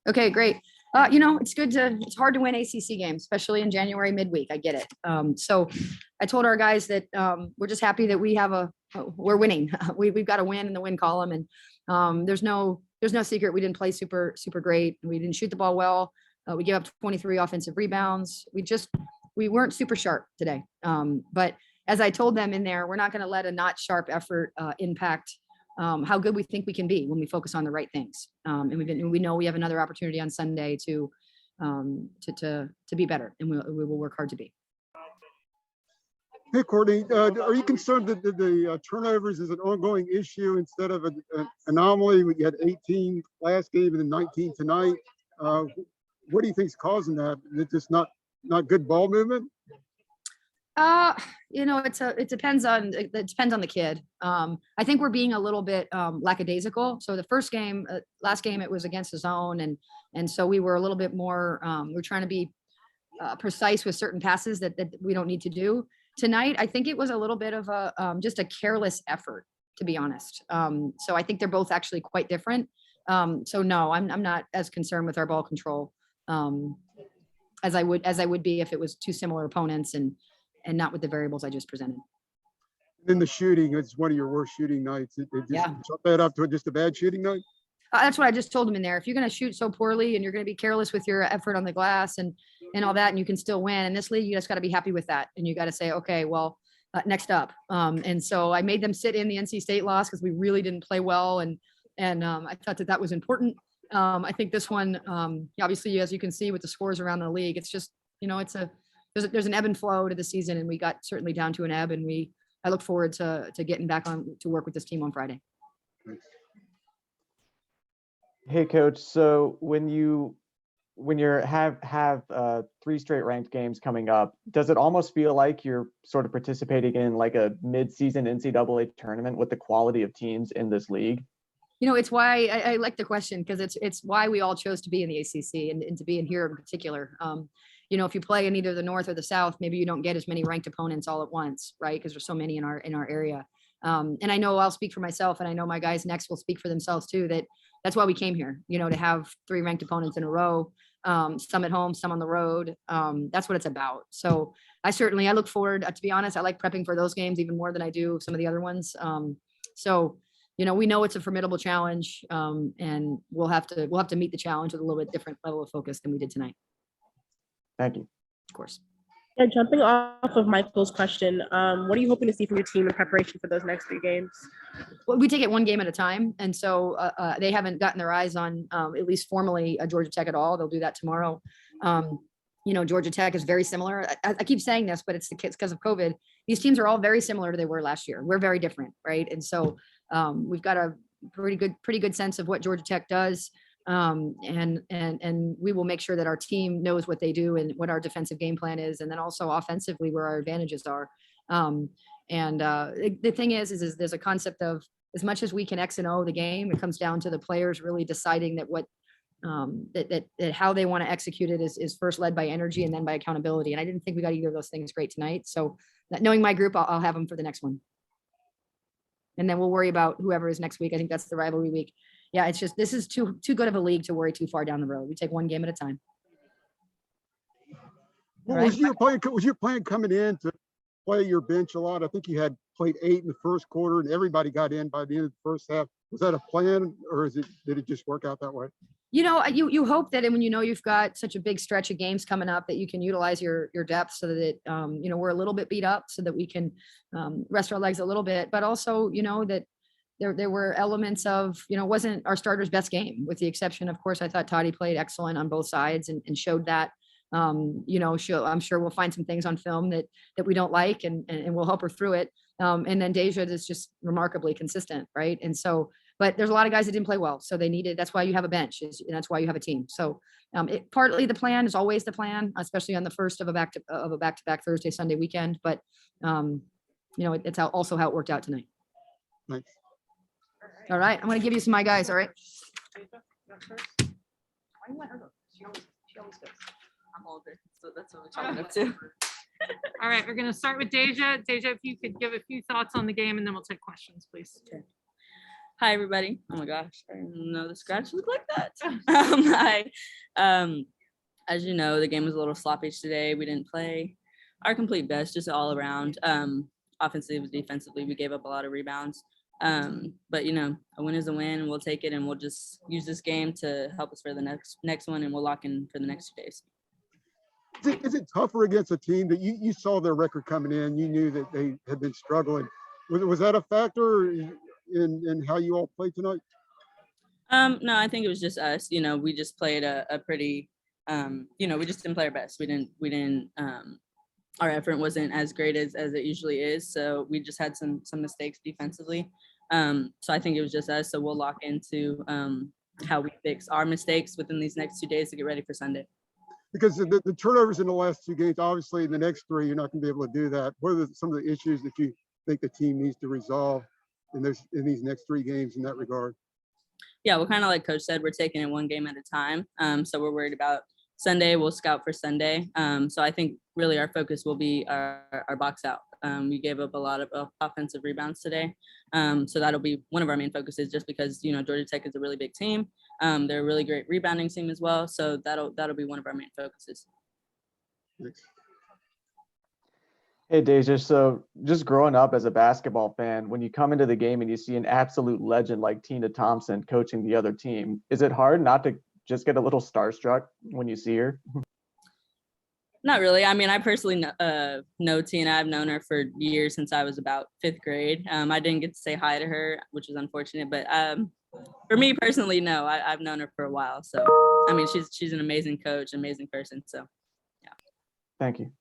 Okay, great. It's hard to win ACC games, especially in January midweek. I get it. So I told our guys that we're just happy that we're winning. We've got a win in the win column, and there's no secret. We didn't play super great. We didn't shoot the ball well. We gave up 23 offensive rebounds. We weren't super sharp today. But as I told them in there, we're not going to let a not sharp effort impact how good we think we can be when we focus on the right things. And we know we have another opportunity on Sunday to be better, and we will work hard to be. Hey, Courtney, are you concerned that the turnovers is an ongoing issue instead of an anomaly? We had 18 last game and then 19 tonight. What do you think is causing that? Is it just not good ball movement? It depends on the kid. I think we're being a little bit lackadaisical. So the last game, it was against the zone, and so we were a little bit more. We're trying to be precise with certain passes that we don't need to do. Tonight, I think it was a little bit of just a careless effort, to be honest. So I think they're both actually quite different. So no, I'm not as concerned with our ball control as I would be if it was two similar opponents and not with the variables I just presented. Then the shooting, it's one of your worst shooting nights. It just chalk that up to just a bad shooting night? That's what I just told him in there. If you're going to shoot so poorly and you're going to be careless with your effort on the glass and all that, and you can still win in this league, you just got to be happy with that. And you got to say, okay, well, next up. And so I made them sit in the NC State loss because we really didn't play well. And I thought that was important. I think this one, obviously, as you can see with the scores around the league, it's just, there's an ebb and flow to the season, and we got certainly down to an ebb, and I look forward to getting back on to work with this team on Friday. Hey, Coach. So when you have 3 straight ranked games coming up, does it almost feel like you're sort of participating in like a mid-season NCAA tournament with the quality of teams in this league? It's why I like the question, because it's why we all chose to be in the ACC and to be in here in particular. If you play in either the North or the South, maybe you don't get as many ranked opponents all at once, right? Because there's so many in our area. And I know I'll speak for myself, and I know my guys next will speak for themselves too, that's why we came here, to have 3 ranked opponents in a row, some at home, some on the road. That's what it's about. So I look forward, to be honest, I like prepping for those games even more than I do some of the other ones. We know it's a formidable challenge, and we'll have to meet the challenge with a little bit different level of focus than we did tonight. Thank you. Of course. Yeah, jumping off of Michael's question, what are you hoping to see from your team in preparation for those next 3 games? Well, we take it one game at a time, and so they haven't gotten their eyes on at least formally Georgia Tech at all. They'll do that tomorrow. Georgia Tech is very similar. I keep saying this, but it's because of COVID. These teams are all very similar to they were last year. We're very different, right? And so we've got a pretty good sense of what Georgia Tech does. And we will make sure that our team knows what they do and what our defensive game plan is, and then also offensively where our advantages are. The thing is there's a concept of, as much as we can X and O the game, it comes down to the players really deciding that that how they want to execute it is first led by energy and then by accountability. And I didn't think we got either of those things great tonight. So knowing my group, I'll have them for the next one. And then we'll worry about whoever is next week. I think that's the rivalry week. Yeah, it's just, this is too good of a league to worry too far down the road. We take one game at a time. Well, was your plan coming in to play your bench a lot? I think you had played 8 in the first quarter and everybody got in by the end of the first half. Was that a plan, or did it just work out that way? You hope that when you've got such a big stretch of games coming up, that you can utilize your depth so that we're a little bit beat up, so that we can rest our legs a little bit, but also that there were elements of it wasn't our starter's best game, with the exception, of course, I thought Toddy played excellent on both sides and showed that. I'm sure we'll find some things on film that we don't like, and we'll help her through it. And then Deja is just remarkably consistent, right? And so, but there's a lot of guys that didn't play well, so that's why you have a bench, and that's why you have a team. So partly the plan is always the plan, especially on the first of a back-to-back Thursday, Sunday weekend. But it's also how it worked out tonight. Thanks. All right, I'm going to give you some of my guys. All right. She always does. I'm all good, so that's what we're talking up to. All right, we're going to start with Deja. Deja, if you could give a few thoughts on the game, and then we'll take questions, please. Okay. Hi, everybody. Oh my gosh, I didn't know the scratch looked like that. As you know, the game was a little sloppy today. We didn't play our complete best, just all around. Offensively, defensively, we gave up a lot of rebounds. But a win is a win, and we'll take it, and we'll just use this game to help us for the next one, and we'll lock in for the next 2 days. Is it tougher against a team that you saw their record coming in? You knew that they had been struggling. Was that a factor in how you all played tonight? No, I think it was just us. We just played a pretty, we just didn't play our best. We didn't. Our effort wasn't as great as it usually is. So we just had some mistakes defensively. So I think it was just us. So we'll lock into how we fix our mistakes within these next 2 days to get ready for Sunday. Because the turnovers in the last 2 games, obviously in the next 3, you're not going to be able to do that. What are some of the issues that you think the team needs to resolve in these next 3 games in that regard? Yeah, well, kind of like Coach said, we're taking it one game at a time. So we're worried about Sunday. We'll scout for Sunday. So I think really our focus will be our box out. We gave up a lot of offensive rebounds today. So that'll be one of our main focuses, just because, Georgia Tech is a really big team. They're a really great rebounding team as well. So that'll be one of our main focuses. Thanks. Hey, Deja, so just growing up as a basketball fan, when you come into the game and you see an absolute legend like Tina Thompson coaching the other team, is it hard not to just get a little starstruck when you see her? Not really. I mean, I personally know Tina. I've known her for years, since I was about 5th grade. I didn't get to say hi to her, which was unfortunate. But for me personally, no, I've known her for a while. So, I mean, she's an amazing coach, amazing person. So, yeah. Thank you.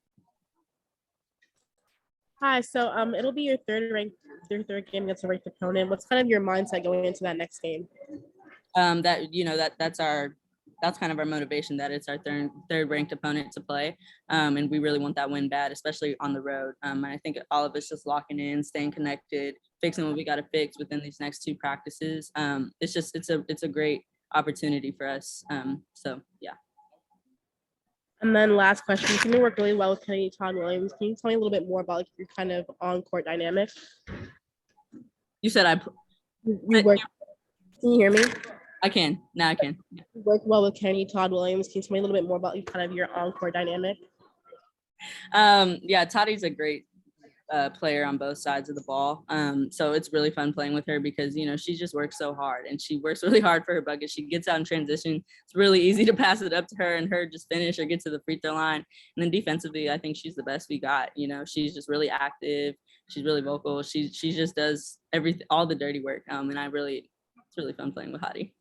Hi, so it'll be your third game against a ranked opponent. What's kind of your mindset going into that next game? That's kind of our motivation, that it's our third ranked opponent to play. And we really want that win bad, especially on the road. And I think all of us just locking in, staying connected, fixing what we got to fix within these next 2 practices. It's a great opportunity for us. So yeah. And then last question, you seem to work really well with Kennedy Todd-Williams. Can you tell me a little bit more about your kind of on-court dynamic? You said You work, can you hear me? I can. Now I can. You work well with Kennedy Todd-Williams. Can you tell me a little bit more about kind of your on-court dynamic? Yeah, Toddie's a great player on both sides of the ball. So it's really fun playing with her, because she just works so hard, and she works really hard for her bucket. She gets out in transition. It's really easy to pass it up to her and her just finish or get to the free throw line. And then defensively, I think she's the best we got. She's just really active. She's really vocal. She just does all the dirty work. And it's really fun playing with Hottie.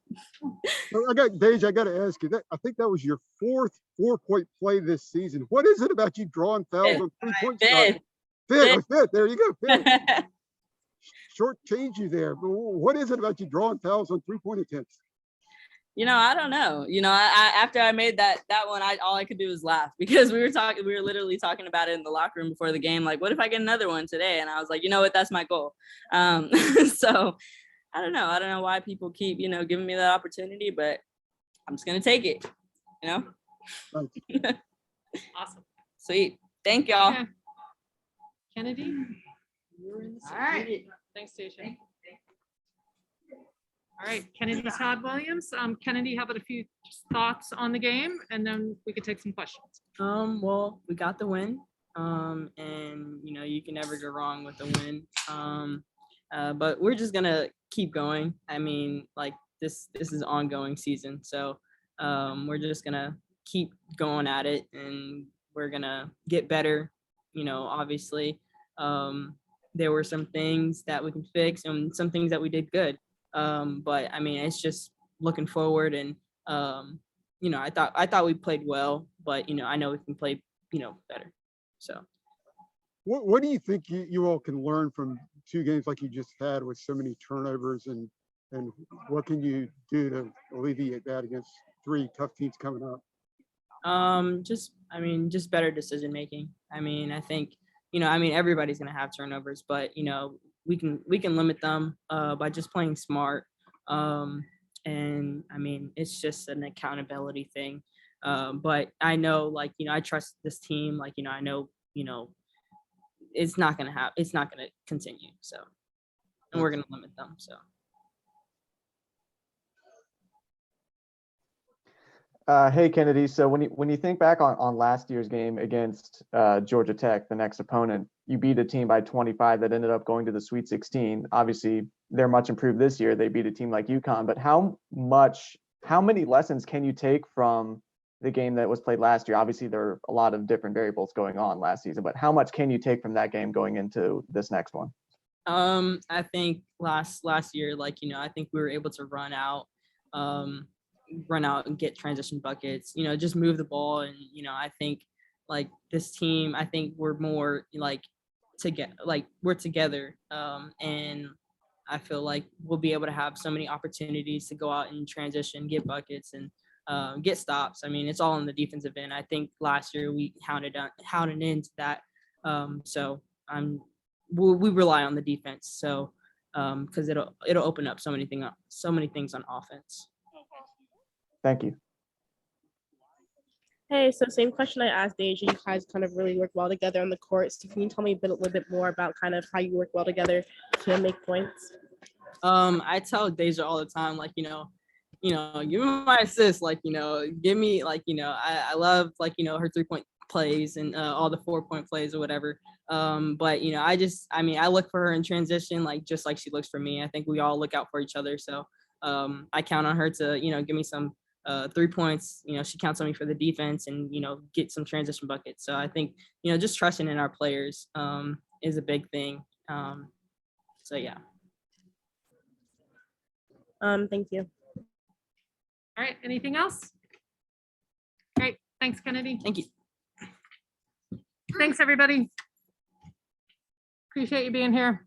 Deja, I got to ask you that. I think that was your 4th 4-point play this season. What is it about you drawing fouls on 3-point shots? Fifth. There you go. Fifth. Short change you there. But what is it about you drawing fouls on 3-point attempts? I don't know. After I made that one, all I could do was laugh, because we were literally talking about it in the locker room before the game. Like, what if I get another one today? And I was like, you know what? That's my goal. So I don't know why people keep, giving me that opportunity, but I'm just going to take it, Thank you. Awesome. Sweet. Thank y'all. Okay. Kennedy? You're in the All right. Thanks, Deja. All right, Kennedy Todd-Williams. Kennedy, how about a few thoughts on the game, and then we could take some questions. Well, we got the win. And you can never go wrong with a win. But we're just gonna keep going. I mean, like this is ongoing season. So we're just gonna keep going at it, and we're gonna get better. Obviously, there were some things that we can fix and some things that we did good. But I mean, it's just looking forward, and I thought we played well, but I know we can play better. So What do you think you all can learn from 2 games like you just had with so many turnovers, and what can you do to alleviate that against 3 tough teams coming up? Just better decision making. I mean, I think everybody's gonna have turnovers, but we can limit them by just playing smart. And I mean, it's just an accountability thing. But I know, I trust this team. I know, it's not gonna continue. So, and we're gonna limit them. So. Hey Kennedy, so when you think back on last year's game against Georgia Tech, the next opponent, you beat a team by 25 that ended up going to the Sweet 16. Obviously, they're much improved this year. They beat a team like UConn, but how many lessons can you take from the game that was played last year? Obviously, there are a lot of different variables going on last season, but how much can you take from that game going into this next one? I think last year, like, I think we were able to run out and get transition buckets, just move the ball. And, I think like this team, I think we're more like we're together. And I feel like we'll be able to have so many opportunities to go out and transition, get buckets and get stops. I mean, it's all in the defensive end. I think last year we hounded into that. So we rely on the defense. So because it'll open up so many things on offense. Thank you. Hey, so same question I asked Deja. You guys kind of really work well together on the court. So can you tell me a little bit more about kind of how you work well together to make points? I tell Deja all the time, like, give me my assist, like, give me, like, I love, like, her 3-point plays and all the 4-point plays or whatever. But, I look for her in transition, like, just like she looks for me. I think we all look out for each other. So I count on her to, give me some 3 points. She counts on me for the defense and, get some transition buckets. So I think, just trusting in our players is a big thing. So, yeah. Thank you. All right, anything else? Great, thanks, Kennedy. Thank you. Thanks, everybody. Appreciate you being here.